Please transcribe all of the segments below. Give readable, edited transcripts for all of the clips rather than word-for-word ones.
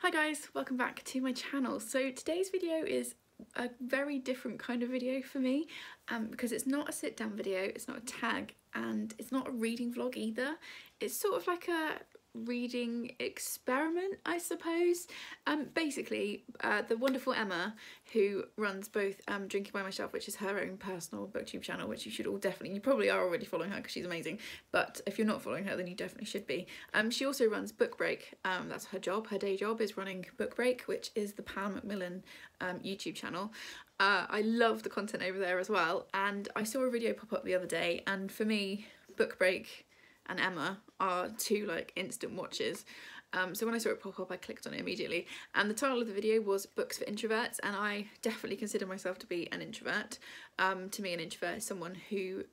Hi guys, welcome back to my channel. So today's video is a very different kind of video for me because it's not a sit down video, it's not a tag, and it's not a reading vlog either. It's sort of like a reading experiment, I suppose. Basically, the wonderful Emma, who runs both Drinking by Myself, which is her own personal booktube channel, which you should all definitely, you probably are already following her because she's amazing, but if you're not following her then you definitely should be. She also runs Book Break. That's her job. Her day job is running Book Break, which is the Pam Macmillan YouTube channel. I love the content over there as well, and I saw a video pop up the other day, and for me, Book Break and Emma are two like instant watches. So when I saw it pop up, I clicked on it immediately, and the title of the video was Books for Introverts, and I definitely consider myself to be an introvert. To me, an introvert is someone who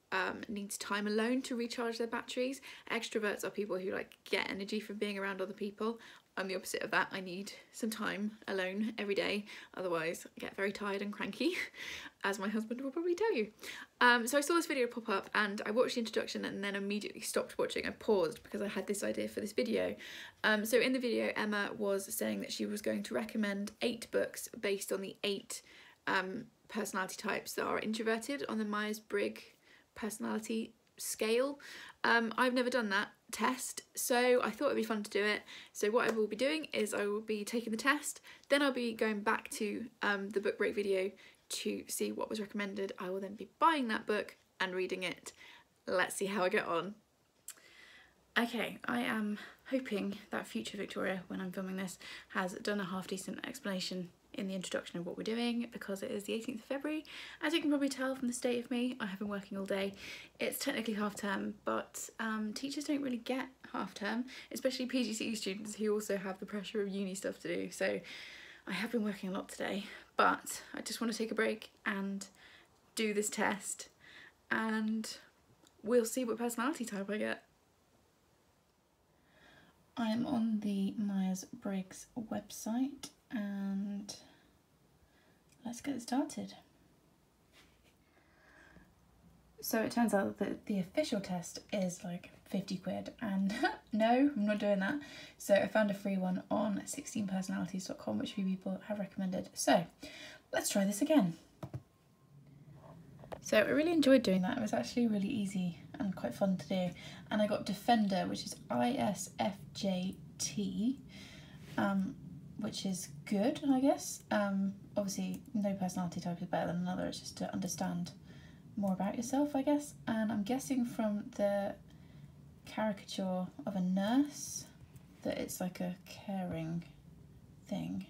needs time alone to recharge their batteries. Extroverts are people who like get energy from being around other people. I'm the opposite of that. I need some time alone every day, otherwise I get very tired and cranky, as my husband will probably tell you. So I saw this video pop up and I watched the introduction and then immediately stopped watching. I paused because I had this idea for this video. So in the video, Emma was saying that she was going to recommend 8 books based on the 8 personality types that are introverted on the Myers-Briggs personality scale. I've never done that test, so I thought it'd be fun to do it. So what I will be doing is I will be taking the test, then I'll be going back to the book break video to see what was recommended. I will then be buying that book and reading it. Let's see how I get on. Okay, I am hoping that future Victoria, when I'm filming this, has done a half decent explanation in the introduction of what we're doing, because it is the 18th of February. As you can probably tell from the state of me, I have been working all day. It's technically half term, but teachers don't really get half term, especially PGCE students who also have the pressure of uni stuff to do. So I have been working a lot today, but I just want to take a break and do this test, and we'll see what personality type I get. I'm on the Myers-Briggs website and let's get started. So it turns out that the official test is like 50 quid, and no, I'm not doing that. So I found a free one on 16personalities.com, which a few people have recommended. So let's try this again. So I really enjoyed doing that. It was actually really easy and quite fun to do. And I got Defender, which is ISFJT, which is good, I guess. Obviously, no personality type is better than another. It's just to understand more about yourself, I guess. And I'm guessing from the caricature of a nurse that it's like a caring thing.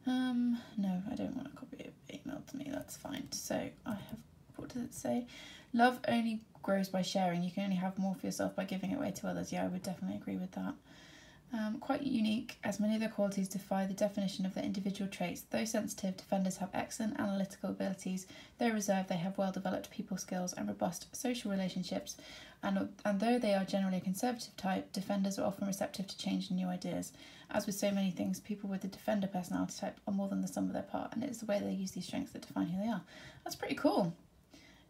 No, I don't want a copy of it emailed to me, that's fine. So I have, what does it say? Love only grows by sharing. You can only have more for yourself by giving it away to others. Yeah, I would definitely agree with that. Quite unique, as many of their qualities defy the definition of their individual traits. Though sensitive, defenders have excellent analytical abilities. Though reserved, they have well-developed people skills and robust social relationships. And though they are generally a conservative type, defenders are often receptive to change and new ideas. As with so many things, people with the defender personality type are more than the sum of their part, and it is the way they use these strengths that define who they are. That's pretty cool.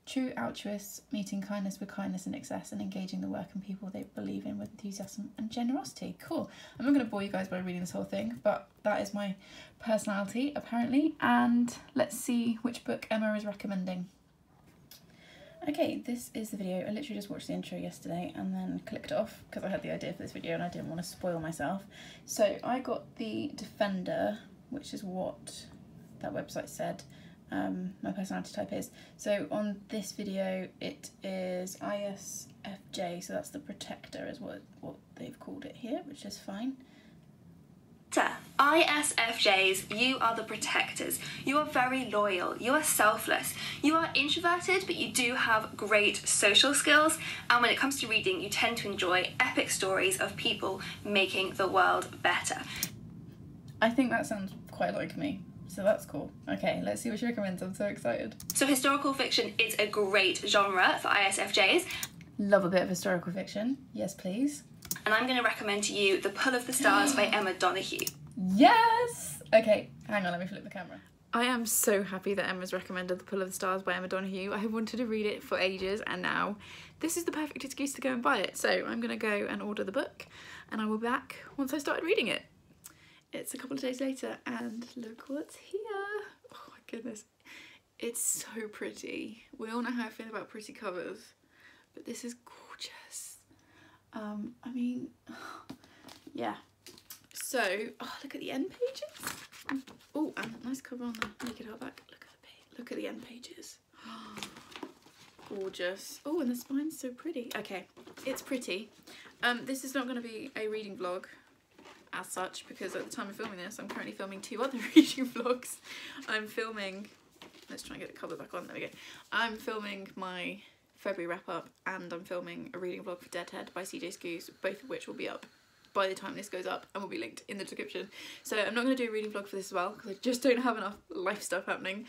True altruists, meeting kindness with kindness in excess and engaging the work and people they believe in with enthusiasm and generosity. Cool. I'm not going to bore you guys by reading this whole thing, but that is my personality apparently, and let's see which book Emma is recommending. Okay, this is the video. I literally just watched the intro yesterday and then clicked it off because I had the idea for this video and I didn't want to spoil myself. So I got the Defender, which is what that website said my personality type is. So on this video it is ISFJ, so that's the protector is what they've called it here, which is fine. ISFJs, you are the protectors. You are very loyal, you are selfless, you are introverted, but you do have great social skills, and when it comes to reading you tend to enjoy epic stories of people making the world better. I think that sounds quite like me, so that's cool. Okay, let's see what she recommends. I'm so excited. So historical fiction is a great genre for ISFJs. Love a bit of historical fiction. Yes, please. And I'm going to recommend to you The Pull of the Stars by Emma Donoghue. Yes! Okay, hang on, let me flip the camera. I am so happy that Emma's recommended The Pull of the Stars by Emma Donoghue. I have wanted to read it for ages, and now this is the perfect excuse to go and buy it. So I'm going to go and order the book, and I will be back once I started reading it. it's a couple of days later and look what's here. Oh my goodness, it's so pretty. We all know how I feel about pretty covers, but this is gorgeous. I mean, yeah. So, oh, look at the end pages. Oh, and a nice cover on the naked hardback. Look at the end pages. Gorgeous. Oh, and the spine's so pretty. Okay, it's pretty. This is not going to be a reading vlog as such, because at the time of filming this, I'm currently filming 2 other reading vlogs. I'm filming, let's try and get the cover back on, there we go. I'm filming my February wrap up, and I'm filming a reading vlog for Deadhead by CJ Scoos, both of which will be up by the time this goes up and will be linked in the description. So I'm not going to do a reading vlog for this as well, because I just don't have enough life stuff happening,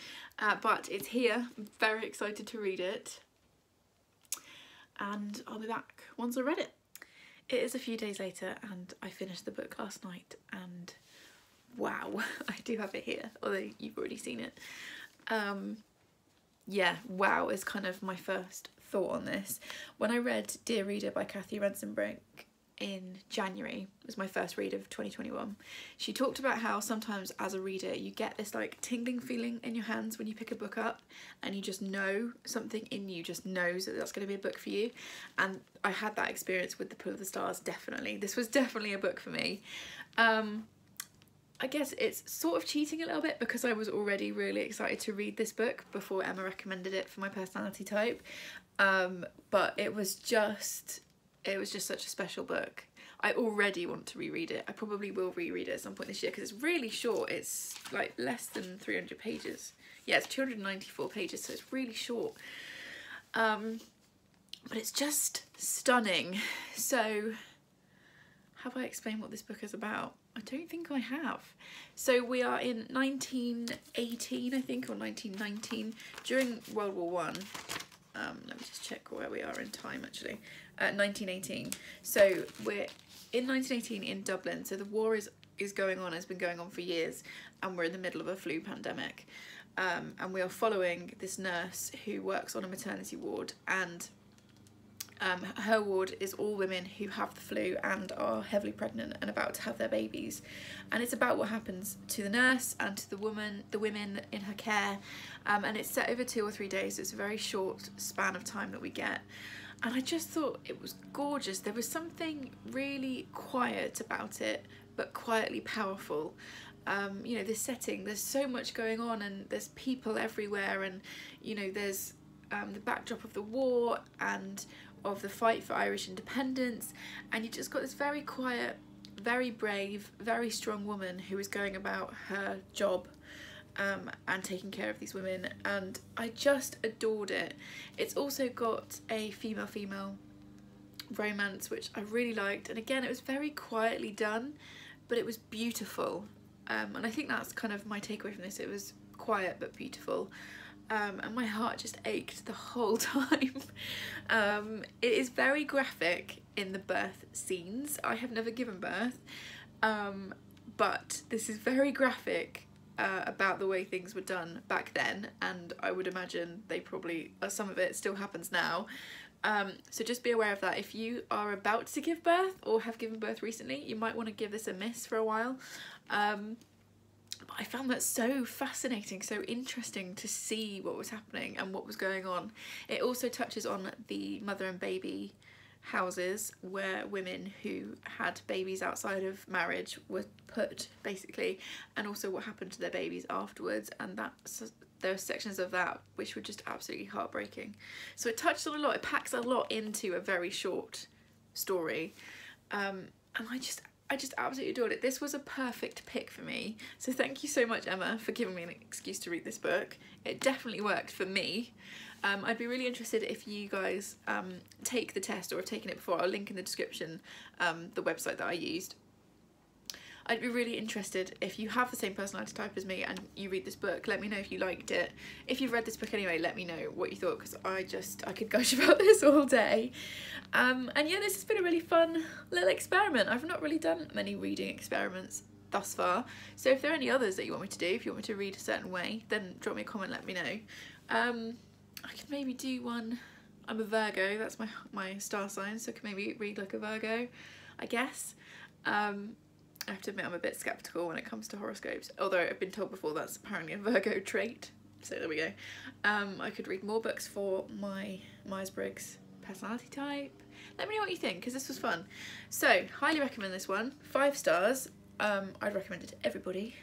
but it's here. I'm very excited to read it, and I'll be back once I read it. It is a few days later and I finished the book last night, and wow, I do have it here, although you've already seen it. Yeah, wow is kind of my first thought on this. When I read Dear Reader by Kathy Rensenbrink in January, it was my first read of 2021, she talked about how sometimes as a reader you get this like tingling feeling in your hands when you pick a book up, and you just know, something in you just knows that that's going to be a book for you. And I had that experience with The Pull of the Stars, definitely. This was definitely a book for me. I guess it's sort of cheating a little bit because I was already really excited to read this book before Emma recommended it for my personality type, but it was just such a special book. I already want to reread it. I probably will reread it at some point this year because it's really short. It's like less than 300 pages. Yeah, it's 294 pages, so it's really short. But it's just stunning. So have I explained what this book is about? I don't think I have. So we are in 1918, I think, or 1919, during World War One. Let me just check where we are in time, actually. 1918. So we're in 1918 in Dublin. So the war is going on, has been going on for years, and we're in the middle of a flu pandemic. And we are following this nurse who works on a maternity ward, and her ward is all women who have the flu and are heavily pregnant and about to have their babies, and it's about what happens to the nurse and to the women in her care, and it's set over 2 or 3 days. So it's a very short span of time that we get, and I just thought it was gorgeous. There was something really quiet about it, but quietly powerful. You know, this setting, there's so much going on, and there's people everywhere, and you know, there's the backdrop of the war and of the fight for Irish independence, and you just got this very quiet, very brave, very strong woman who is going about her job and taking care of these women, and I just adored it. It's also got a female-female romance, which I really liked, and again, it was very quietly done, but it was beautiful, and I think that's kind of my takeaway from this. It was quiet but beautiful. And my heart just ached the whole time. It is very graphic in the birth scenes. I have never given birth, but this is very graphic about the way things were done back then, and I would imagine they probably, some of it still happens now. So just be aware of that. If you are about to give birth or have given birth recently, you might want to give this a miss for a while. But I found that so fascinating, so interesting to see what was happening and what was going on. It also touches on the mother and baby houses where women who had babies outside of marriage were put, basically, and also what happened to their babies afterwards, and there are sections of that which were just absolutely heartbreaking. So it touched on a lot. It packs a lot into a very short story, and I just absolutely adored it. This was a perfect pick for me. So thank you so much, Emma, for giving me an excuse to read this book. It definitely worked for me. I'd be really interested if you guys take the test or have taken it before. I'll link in the description the website that I used. I'd be really interested if you have the same personality type as me and you read this book. Let me know if you liked it. If you've read this book anyway, let me know what you thought, because I could gush about this all day. And yeah, this has been a really fun little experiment. I've not really done many reading experiments thus far, so if there are any others that you want me to do, if you want me to read a certain way, then drop me a comment, let me know. I could maybe do one. I'm a Virgo, that's my star sign, so I could maybe read like a Virgo, I guess. I have to admit I'm a bit sceptical when it comes to horoscopes, although I've been told before that's apparently a Virgo trait, so there we go. I could read more books for my Myers-Briggs personality type. Let me know what you think, because this was fun. So, highly recommend this one. 5 stars. I'd recommend it to everybody,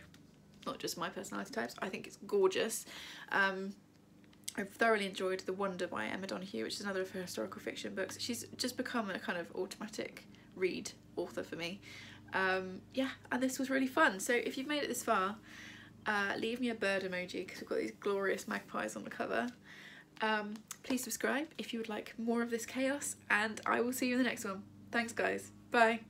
not just my personality types. I think it's gorgeous. I've thoroughly enjoyed The Wonder by Emma Donoghue, which is another of her historical fiction books. She's just become a kind of automatic read author for me. Yeah, and this was really fun. So if you've made it this far, leave me a bird emoji because we've got these glorious magpies on the cover. Please subscribe if you would like more of this chaos, and I will see you in the next one. Thanks guys, bye.